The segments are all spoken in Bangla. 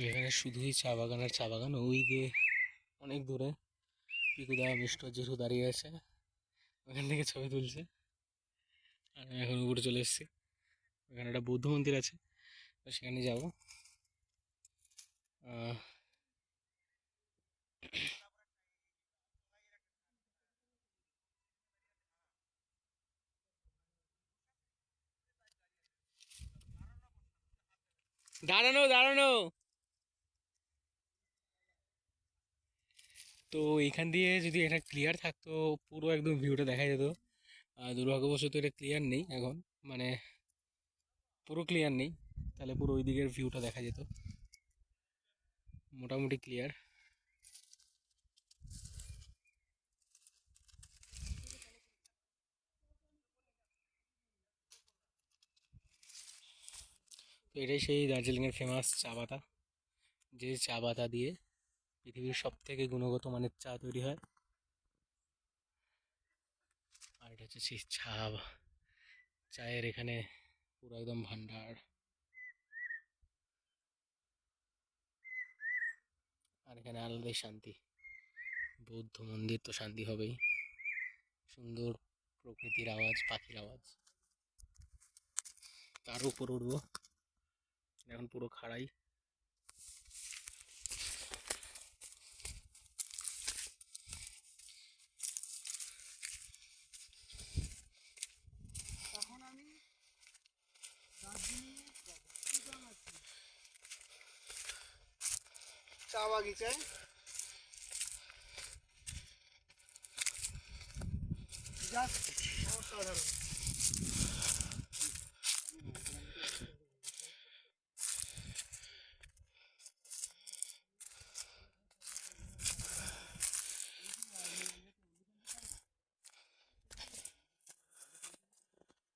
এখানে শুধুই চা বাগান আর চা বাগান। ওই যে অনেক দূরে পিকুদা মিষ্ট জেঠু দাঁড়িয়ে আছে, ওখান থেকে ছবি তুলছে। আর আমি এখন উপরে চলে এসেছি। ওখানে একটা বৌদ্ধ মন্দির আছে, তো সেখানে যাবো। দাঁড়ানো দাঁড়ানো। তো এইখান দিয়ে যদি এটা ক্লিয়ার থাকতো, পুরো একদম ভিউটা দেখা যেত। দুর্ভাগ্যবশত এটা ক্লিয়ার নেই এখন, মানে পুরো ক্লিয়ার নেই, তাহলে পুরো ওই দিকের ভিউটা দেখা যেত। মোটামুটি ক্লিয়ার। তো এটাই সেই দার্জিলিংয়ের ফেমাস চা পাতা, যে চা পাতা দিয়ে পৃথিবীর সব থেকে গুণগত মানের চা তৈরি হয়। আর এটা হচ্ছে সেই চায়ের এখানে পুরো একদম ভান্ডার। আর এখানে আলাদাই শান্তি, বৌদ্ধ মন্দির তো শান্তি হবেই, সুন্দর প্রকৃতির আওয়াজ, পাখির আওয়াজ। তার উপর উঠবো, এখন পুরো খাড়াই। চা বাগিচায় অসাধারণ।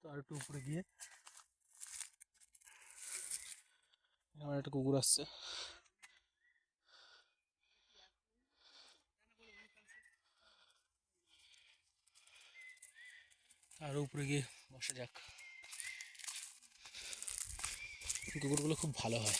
তো আর একটু উপরে গিয়ে আমার একটা কুকুর আসছে। আরও উপরে গিয়ে বসা যাক। কুকুরগুলো খুব ভালো হয়।